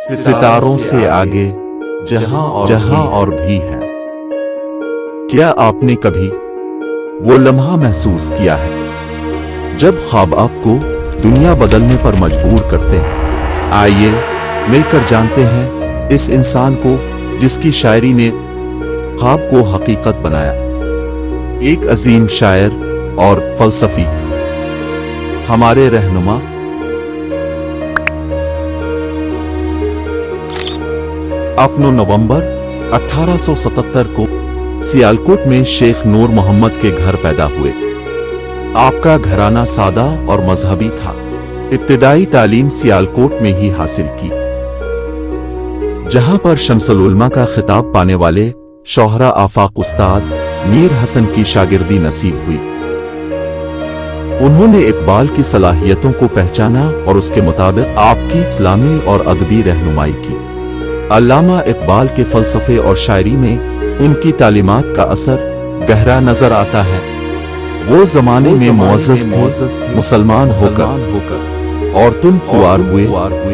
सितारों से आगे जहां और भी है। क्या आपने कभी वो लम्हा महसूस किया है जब ख्वाब आपको दुनिया बदलने पर मजबूर करते हैं? आइए मिलकर जानते हैं इस इंसान को जिसकी शायरी ने ख्वाब को हकीकत बनाया। एक अजीम शायर और फलसफी, हमारे रहनुमा। आप 9 नवंबर 1877 को सियालकोट में शेख नूर मोहम्मद के घर पैदा हुए। आपका घराना सादा और मजहबी था। इब्तिदाई तालीम सियालकोट में ही हासिल की, जहां पर शम्सुल उलमा का खिताब पाने वाले शोहरा आफाक उस्ताद मीर हसन की शागिर्दी नसीब हुई। उन्होंने इकबाल की सलाहियतों को पहचाना और उसके मुताबिक आपकी इस्लामी और अदबी रहनुमाई की। अल्लामा इकबाल के फलसफे और शायरी में उनकी तालीमात का असर गहरा नजर आता है। वो जमाने में मुअज़्ज़ज़ थे मुसलमान होकर, और तुम खुआर हुए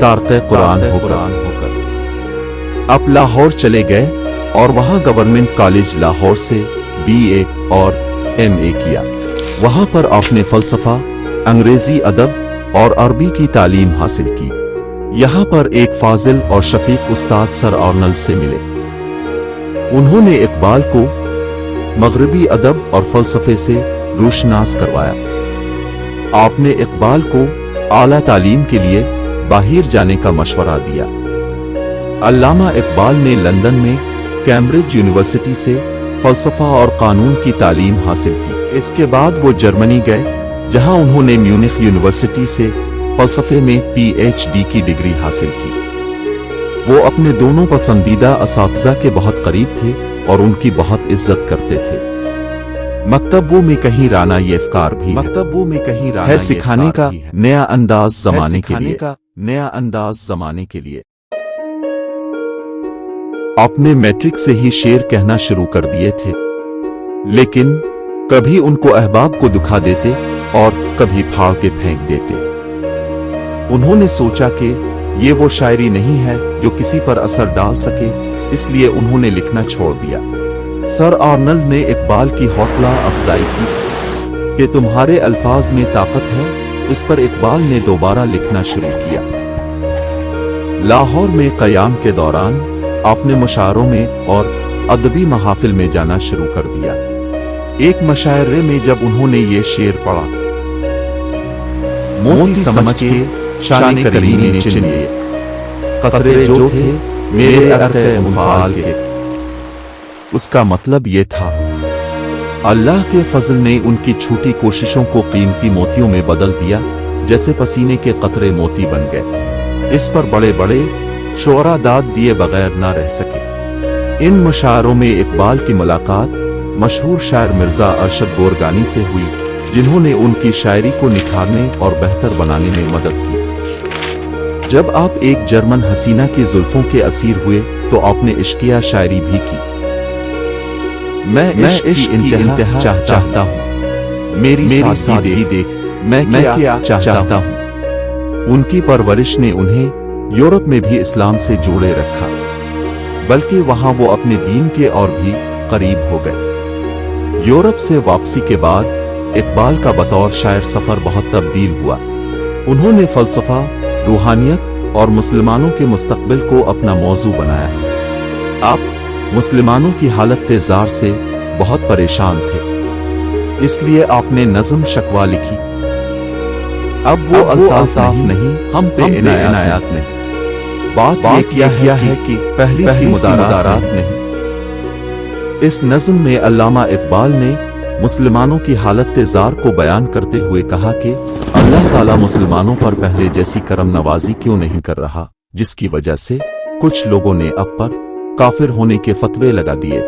तारक़े कुरान होकर। अब लाहौर चले गए और वहां गवर्नमेंट कॉलेज लाहौर से BA और MA किया। वहां पर आपने फलसफा, अंग्रेजी अदब और अरबी की तालीम हासिल की। यहाँ पर एक फाजिल और शफीक उस्ताद सर आर्नल्ड से मिले। उन्होंने इकबाल को मगरबी अदब और फलसफे से रूशनास करवाया। आपने इकबाल को आला तालीम के लिए बाहर जाने का मशवरा दिया। अल्लामा इकबाल ने लंदन में कैम्ब्रिज यूनिवर्सिटी से फलसफा और कानून की तालीम हासिल की। इसके बाद वो जर्मनी गए, जहां उन्होंने म्यूनिख यूनिवर्सिटी से फलसफे में PhD की डिग्री हासिल की। वो अपने दोनों पसंदीदा असातिज़ा के बहुत करीब थे और उनकी बहुत इज्जत करते थे। मकतबों में कहीं राना ये अफ़कार भी है सिखाने का नया अंदाज ज़माने के लिए। आपने मैट्रिक से ही शेर कहना शुरू कर दिए थे, लेकिन कभी उनको अहबाब को दुखा देते और कभी फाड़ के फेंक देते। उन्होंने सोचा कि ये वो शायरी नहीं है जो किसी पर असर डाल सके, इसलिए उन्होंने लिखना छोड़ दिया। सर आर्नल्ड ने इकबाल की हौसला अफजाई की कि तुम्हारे अल्फाज में ताकत है। इस पर इकबाल ने दोबारा लिखना शुरू किया। लाहौर में क़याम के दौरान आपने मुशायरों में और अदबी महाफिल में जाना शुरू कर दिया। एक मुशायरे में जब उन्होंने ये शेर पढ़ा, मोती समझ के शान करीमी ने चिन लिए, कतरे जो थे मेरे अर्क़े मुफ़ाल के। उसका मतलब ये था, अल्लाह के फजल ने उनकी छूटी कोशिशों को कीमती मोतियों में बदल दिया, जैसे पसीने के कतरे मोती बन गए। इस पर बड़े बड़े शोरा दाद दिए बगैर ना रह सके। इन मुशायरों में इकबाल की मुलाकात मशहूर शायर मिर्जा अरशद गोरगानी से हुई, जिन्होंने उनकी शायरी को निखारने और बेहतर बनाने में मदद की। जब आप एक जर्मन हसीना की जुल्फों के असीर हुए तो आपने इश्किया शायरी भी की। मैं इश्क की इंतहा चाहता हूँ, मेरी सादगी देख मैं क्या चाहता हूँ। उनकी परवरिश ने उन्हें यूरोप में भी इस्लाम से जोड़े रखा, बल्कि वहां वो अपने दीन के और भी करीब हो गए। यूरोप से वापसी के बाद इकबाल का बतौर शायर सफर बहुत तब्दील हुआ। उन्होंने फलसफा, रूहानियत और मुसलमानों के मुस्तकबिल को अपना मौजू बनाया। आप मुसलमानों की हालत तेजार से बहुत परेशान थे, इसलिए आपने नज़्म शकवा लिखी। अब वो अल्ताफ नहीं, हम पे इनायात नहीं। बात ये किया है कि पहली सी मुदारात नहीं। इस नज़्म में अल्लामा इकबाल ने मुसलमानों की हालत तेजार को बयान करते हुए कहा कि अल्लाह ताला मुसलमानों पर पहले जैसी करम नवाजी क्यों नहीं कर रहा, जिसकी वजह से कुछ लोगों ने अब पर काफिर होने के फतवे लगा दिए।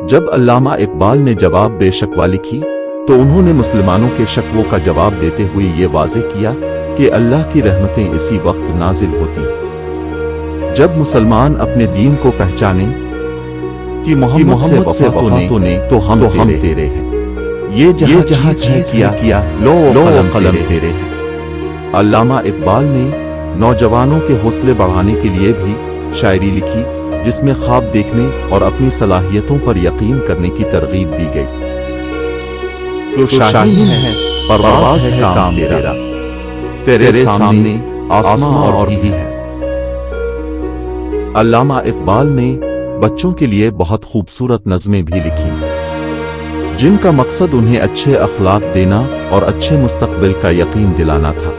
जब अल्लामा इकबाल ने जवाब बेशकवा लिखी तो उन्होंने मुसलमानों के शकवों का जवाब देते हुए ये वाज़े किया कि अल्लाह की रहमतें इसी वक्त नाजिल होती जब मुसलमान अपने दीन को पहचाने कि मोहम्मद से वफा ने तो हम तेरे हैं। ये जहाँ चीज़ किया लो कलम तेरे हैं। अल्लामा इकबाल ने नौजवानों के हौसले बढ़ाने के लिए भी शायरी लिखी, जिसमें ख्वाब देखने और अपनी सलाहियतों पर यकीन करने की तरगीब दी गई। तो शाहीन है, परवाज़ है काम तेरा, तेरे सामने आसमां और भी है। अल्लामा इकबाल ने बच्चों के लिए बहुत खूबसूरत नज़में भी लिखी, जिनका मकसद उन्हें अच्छे अखलाक देना और अच्छे मुस्तकबिल का यकीन दिलाना था।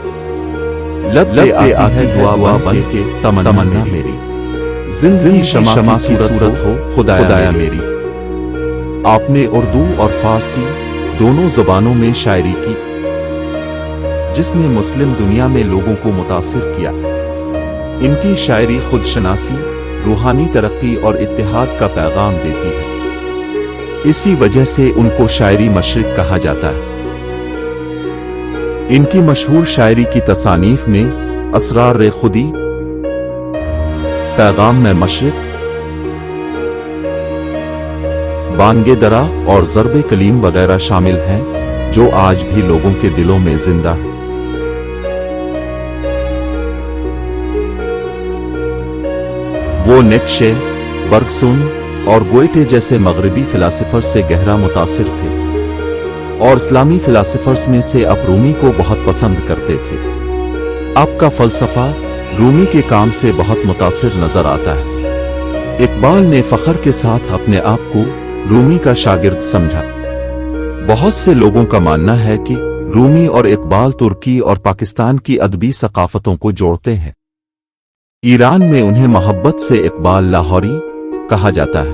लब पे आती है दुआ बन के तमन्ना मेरी, जिंदगी शमा की सूरत हो खुदाया मेरी। आपने उर्दू और फारसी दोनों ज़बानों में शायरी की, जिसने मुस्लिम दुनिया में लोगों को मुतासिर किया। इनकी शायरी खुदशनासी, रूहानी तरक्की और इत्तेहाद का पैगाम देती है। इसी वजह से उनको शायरी मशरिक कहा जाता है। इनकी मशहूर शायरी की तसानीफ में असरार खुदी, पैगाम में मशरिक, बानगे दरा और ज़र्बे कलीम वगैरह शामिल हैं, जो आज भी लोगों के दिलों में जिंदा है। वो नीत्शे, बर्गसन और गोएटे जैसे मगरबी फिलासफर से गहरा मुतासिर थे और इस्लामी फिलासफर्स में से आप रूमी को बहुत पसंद करते थे। आपका फलसफा रूमी के काम से बहुत मुतासिर नजर आता है। इकबाल ने फख्र के साथ अपने आप को रूमी का शागिर्द समझा। बहुत से लोगों का मानना है कि रूमी और इकबाल तुर्की और पाकिस्तान की अदबी सकाफतों को जोड़ते हैं। ईरान में उन्हें मोहब्बत से इकबाल लाहौरी कहा जाता है,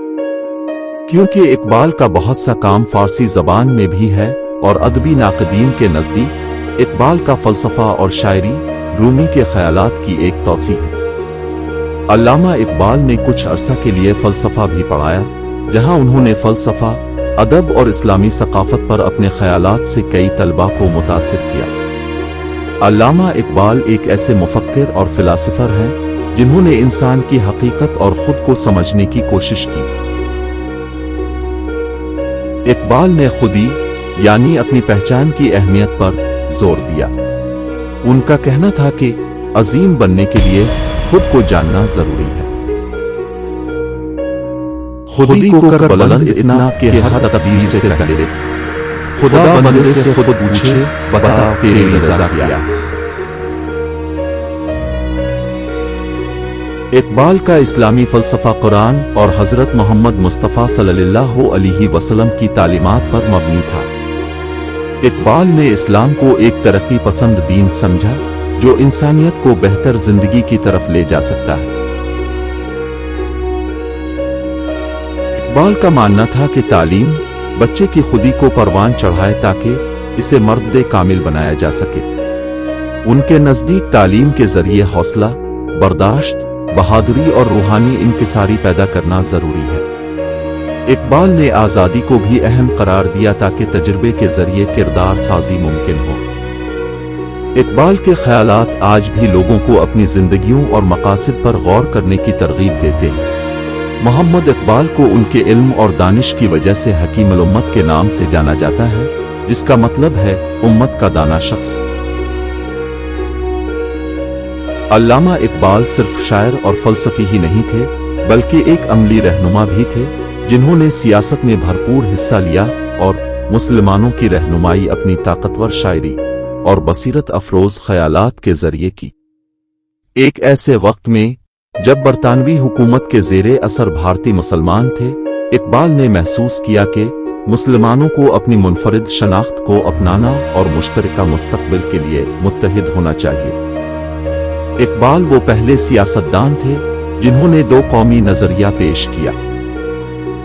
क्योंकि इकबाल का बहुत सा काम फारसी जबान में भी है और अदबी नाक़दीन के नज़दीक इकबाल का फ़लसफ़ा और शायरी रूमी के ख़यालात की एक तौसीह है। अल्लामा इकबाल ने कुछ अरसा के लिए फ़लसफ़ा भी पढ़ाया, जहां उन्होंने फ़लसफ़ा, अदब और इस्लामी सकाफ़त पर अपने ख़यालात से कई तलबा को मुतासिर किया। अल्लामा इकबाल एक ऐसे मुफक्किर और फ़िलासफ़र हैं जिन्होंने इंसान की हकीकत और खुद को समझने की कोशिश की। इकबाल ने खुदी यानी अपनी पहचान की अहमियत पर जोर दिया। उनका कहना था कि अजीम बनने के लिए खुद को जानना जरूरी है। खुदी को कर बुलंद इतना कि हर तकदीर से पहले खुदा बंदे से खुद पूछे, बता तेरी रज़ा क्या। इकबाल का इस्लामी फ़लसफ़ा कुरान और हज़रत मोहम्मद मुस्तफ़ा सल्लल्लाहु अलैहि वसल्लम की तालीमात पर मबनी था। इकबाल ने इस्लाम को एक तरक्की पसंद दीन समझा, जो इंसानियत को बेहतर जिंदगी की तरफ ले जा सकता है। इकबाल का मानना था कि तालीम बच्चे की खुदी को परवान चढ़ाए ताकि इसे मर्द कामिल बनाया जा सके। उनके नज़दीक तालीम के जरिए हौसला, बर्दाश्त, बहादुरी और रूहानी इंकिसारी पैदा करना जरूरी है। इकबाल ने आज़ादी को भी अहम करार दिया ताकि तजुर्बे के जरिए किरदार साजी मुमकिन हो। इकबाल के ख्यालात आज भी लोगों को अपनी जिंदगियों और मकासद पर गौर करने की तरगीब देते हैं। मोहम्मद इकबाल को उनके इल्म और दानिश की वजह से हकीमुल उम्मत के नाम से जाना जाता है, जिसका मतलब है उम्मत का दाना शख्स। अल्लामा इकबाल सिर्फ शायर और फ़लसफ़ी ही नहीं थे, बल्कि एक अमली रहनुमा भी थे, जिन्होंने सियासत में भरपूर हिस्सा लिया और मुसलमानों की रहनुमाई अपनी ताकतवर शायरी और बसीरत अफरोज़ ख़यालात के ज़रिए की। एक ऐसे वक्त में जब बरतानवी हुकूमत के ज़ेरे असर भारतीय मुसलमान थे, इकबाल ने महसूस किया कि मुसलमानों को अपनी मुनफरिद शनाख्त को अपनाना और मुश्तरका मुस्तक़बिल के लिए मुत्तहिद होना चाहिए। इकबाल वो पहले सियासतदान थे जिन्होंने दो कौमी नजरिया पेश किया।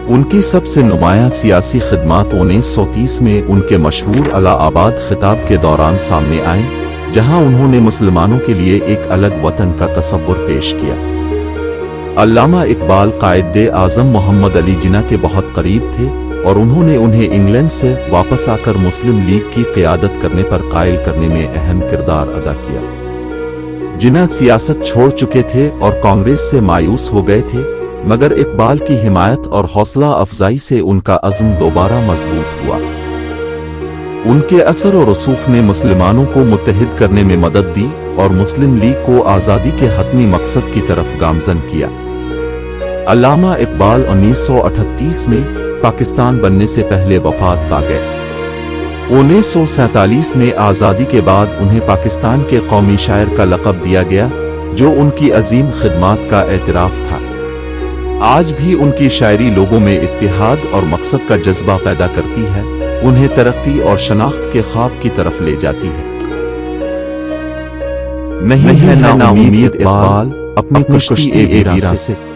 उनकी सबसे नुमायां सियासी खिदमात 1930 में उनके मशहूर अलाहाबाद खिताब के दौरान सामने आए, जहां उन्होंने मुसलमानों के लिए एक अलग वतन का तसव्वुर पेश किया। अल्लामा इकबाल कायदे आज़म मोहम्मद अली जिन्ना के बहुत करीब थे और उन्होंने उन्हें इंग्लैंड से वापस आकर मुस्लिम लीग की क़यादत करने पर कायल करने में अहम किरदार अदा किया। जिन्ना सियासत छोड़ चुके थे और कांग्रेस से मायूस हो गए थे, मगर इकबाल की हिमायत और हौसला अफजाई से उनका अज़्म दोबारा मजबूत हुआ। उनके असर और रसूख ने मुसलमानों को मुत्तहिद करने में मदद दी और मुस्लिम लीग को आज़ादी के हतमी मकसद की तरफ गामजन किया। अल्लामा इकबाल 1938 में पाकिस्तान बनने से पहले वफात पा गए। 1947 में आज़ादी के बाद उन्हें पाकिस्तान के कौमी शायर का लक़ब दिया गया, जो उनकी अजीम खिदमात का एतराफ़ था। आज भी उनकी शायरी लोगों में इत्तिहाद और मकसद का जज्बा पैदा करती है, उन्हें तरक्की और शनाख्त के ख्वाब की तरफ ले जाती है। नहीं है ना उम्मीद इकबाल अपनी कश्ती-ए-वीरां से।